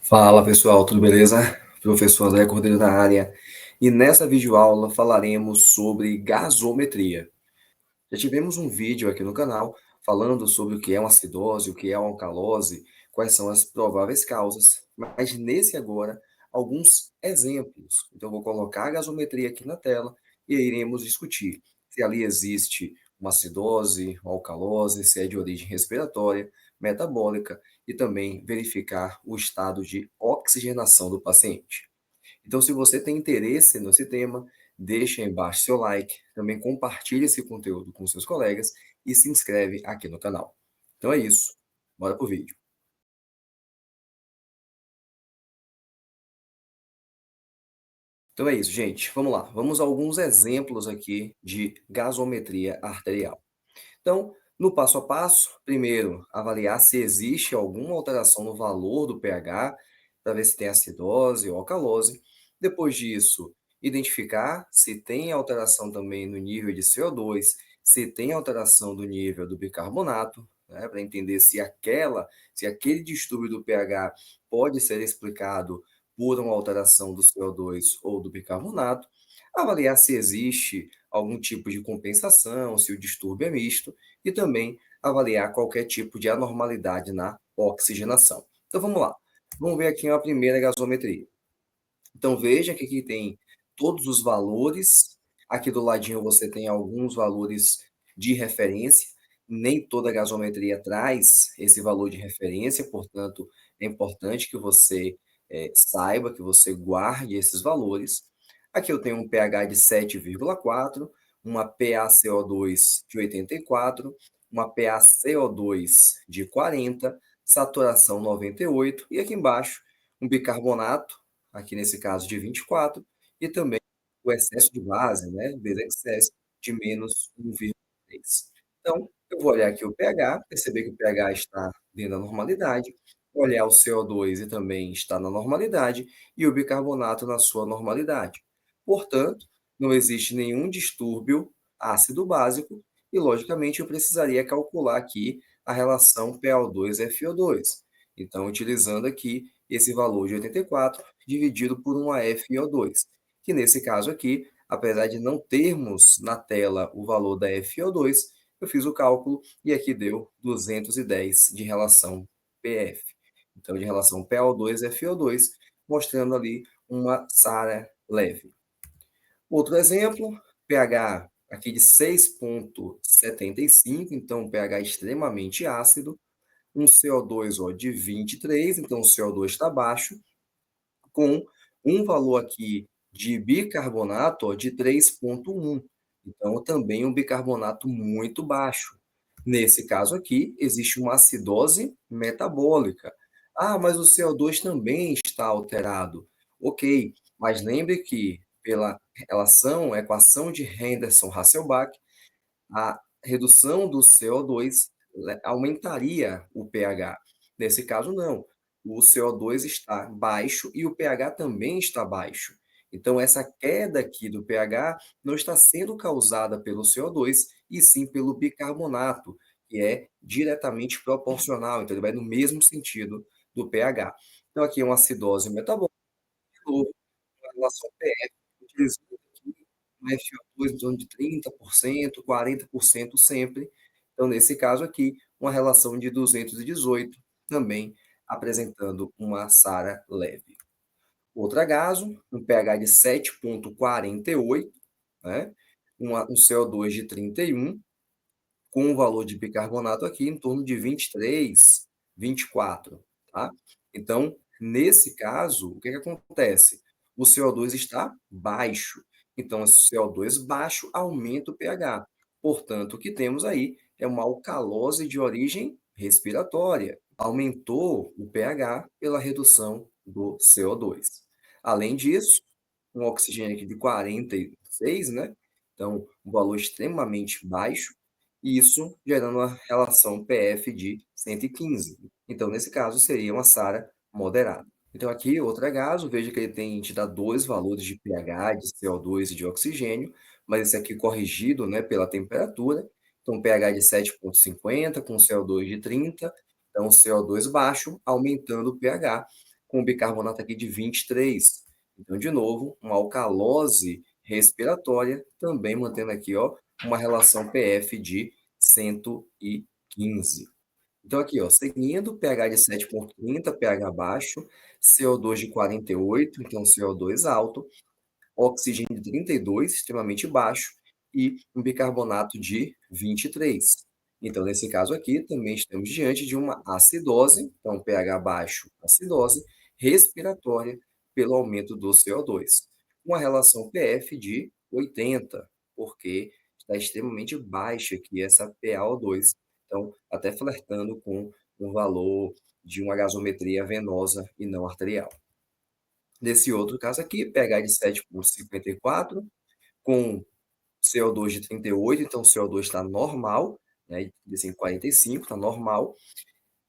Fala pessoal, tudo beleza? Professor André Cordeiro na área. E nessa videoaula falaremos sobre gasometria. Já tivemos um vídeo aqui no canal falando sobre o que é uma acidose, o que é uma alcalose, quais são as prováveis causas, mas nesse agora, alguns exemplos. Então, eu vou colocar a gasometria aqui na tela e iremos discutir se ali existe uma acidose, uma alcalose, se é de origem respiratória, metabólica e também verificar o estado de oxigenação do paciente. Então, se você tem interesse nesse tema, deixa aí embaixo seu like, também compartilhe esse conteúdo com seus colegas e se inscreve aqui no canal. Então é isso, bora pro vídeo. Então é isso, gente, vamos lá. Vamos a alguns exemplos aqui de gasometria arterial. Então, no passo a passo, primeiro, avaliar se existe alguma alteração no valor do pH, para ver se tem acidose ou alcalose. Depois disso, identificar se tem alteração também no nível de CO2, se tem alteração do nível do bicarbonato, né, para entender se aquele distúrbio do pH pode ser explicado por uma alteração do CO2 ou do bicarbonato. Avaliar se existe algum tipo de compensação, se o distúrbio é misto e também avaliar qualquer tipo de anormalidade na oxigenação. Então vamos lá. Vamos ver aqui uma primeira gasometria. Então veja que aqui tem todos os valores. Aqui do ladinho você tem alguns valores de referência. Nem toda gasometria traz esse valor de referência, portanto, é importante que você saiba, que você guarde esses valores. Aqui eu tenho um pH de 7,4, uma PaCO2 de 84, uma PaCO2 de 40, saturação 98, e aqui embaixo um bicarbonato, aqui nesse caso de 24, e também o excesso de base, né, beta excess, de menos 1,3. Então, eu vou olhar aqui o pH, perceber que o pH está dentro da normalidade, olhar o CO2 e também está na normalidade, e o bicarbonato na sua normalidade. Portanto, não existe nenhum distúrbio ácido básico e, logicamente, eu precisaria calcular aqui a relação PO2-FO2. Então, utilizando aqui esse valor de 84 dividido por uma FiO2, que nesse caso aqui, apesar de não termos na tela o valor da FiO2, eu fiz o cálculo e aqui deu 210 de relação PF. Então, de relação PO2-FiO2, mostrando ali uma SARA leve. Outro exemplo, pH aqui de 6,75, então um pH extremamente ácido, um CO2 ó, de 23, então o CO2 está baixo, com um valor aqui de bicarbonato ó, de 3,1. Então, também um bicarbonato muito baixo. Nesse caso aqui, existe uma acidose metabólica. Ah, mas o CO2 também está alterado. Ok, mas lembre que, pela relação, equação de Henderson-Hasselbalch, a redução do CO2 aumentaria o pH. Nesse caso, não. O CO2 está baixo e o pH também está baixo. Então, essa queda aqui do pH não está sendo causada pelo CO2, e sim pelo bicarbonato, que é diretamente proporcional. Então, ele vai no mesmo sentido do pH. Então, aqui é uma acidose metabólica, de novo, uma relação PF, utilizando aqui um FO2 em torno de 30%, 40% sempre. Então, nesse caso aqui, uma relação de 218, também apresentando uma SARA leve. Outro caso, um pH de 7,48, né? Um CO2 de 31, com um valor de bicarbonato aqui em torno de 23, 24, tá? Então, nesse caso, o que que acontece? O CO2 está baixo, então esse CO2 baixo aumenta o pH. Portanto, o que temos aí é uma alcalose de origem respiratória. Aumentou o pH pela redução do CO2. Além disso, um oxigênio aqui de 46, né? Então, um valor extremamente baixo, e isso gerando uma relação PF de 115. Então, nesse caso, seria uma SARA moderada. Então, aqui, outro caso, veja que ele tem te dá dois valores de pH, de CO2 e de oxigênio, mas esse aqui corrigido, né, pela temperatura. Então, pH de 7,50 com CO2 de 30, então CO2 baixo, aumentando o pH. com bicarbonato aqui de 23. Então, de novo, uma alcalose respiratória, também mantendo aqui, ó, uma relação pF de 115. Então aqui, ó, seguindo, pH de 7,30, pH baixo, CO2 de 48, então CO2 alto, oxigênio de 32, extremamente baixo, e um bicarbonato de 23. Então, nesse caso aqui, também estamos diante de uma acidose, então pH baixo, acidose, respiratória pelo aumento do CO2. Uma relação PF de 80, porque está extremamente baixa aqui essa PaO2. Então, até flertando com um valor de uma gasometria venosa e não arterial. Nesse outro caso aqui, pH de 7,54, com CO2 de 38, então o CO2 está normal, né, de 45, está normal.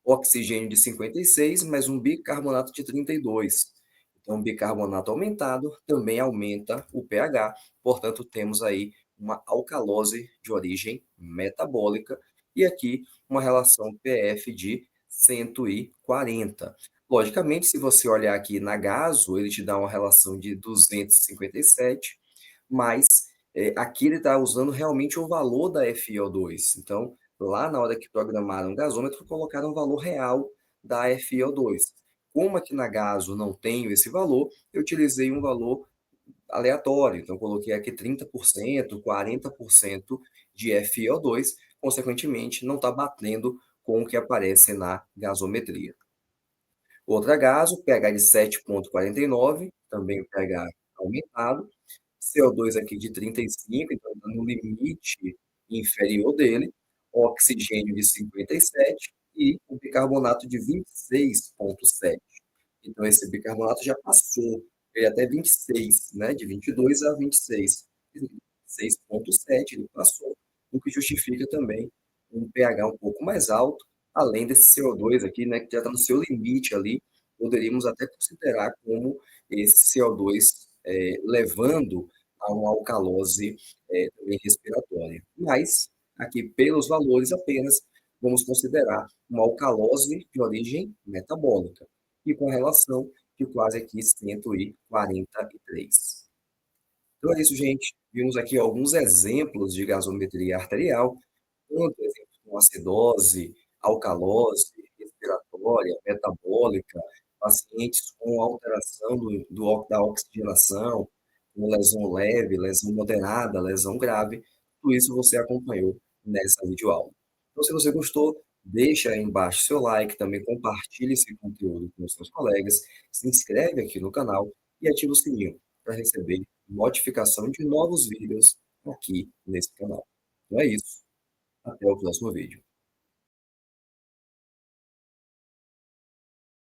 Oxigênio de 56, mais um bicarbonato de 32. Então, bicarbonato aumentado também aumenta o pH, portanto, temos aí uma alcalose de origem metabólica e aqui uma relação PF de 140. Logicamente, se você olhar aqui na gaso, ele te dá uma relação de 257, mas aqui ele está usando realmente o valor da FiO2. Então, lá na hora que programaram o gasômetro, colocaram o valor real da FiO2. Como aqui na Gaso não tenho esse valor, eu utilizei um valor aleatório. Então, coloquei aqui 30%, 40% de FiO2, consequentemente, não está batendo com o que aparece na gasometria. Outra gaso, pH de 7,49, também pH aumentado, CO2 aqui de 35, então está no limite inferior dele, oxigênio de 57 e o bicarbonato de 26,7. Então esse bicarbonato já passou, ele até 26, né, de 22 a 26. 6,7 ele passou, o que justifica também um pH um pouco mais alto, além desse CO2 aqui, né, que já está no seu limite ali, poderíamos até considerar como esse CO2 levando a uma alcalose também respiratória. Mas, aqui pelos valores apenas, vamos considerar uma alcalose de origem metabólica e com relação de quase aqui 143. Então é isso, gente. Vimos aqui alguns exemplos de gasometria arterial, tanto exemplos com acidose, alcalose, respiratória, metabólica, pacientes com alteração da oxigenação, com lesão leve, lesão moderada, lesão grave. Tudo isso você acompanhou nessa videoaula. Então, se você gostou, deixa aí embaixo seu like, também compartilhe esse conteúdo com os seus colegas, se inscreve aqui no canal e ativa o sininho para receber notificação de novos vídeos aqui nesse canal. Então é isso. Até o próximo vídeo.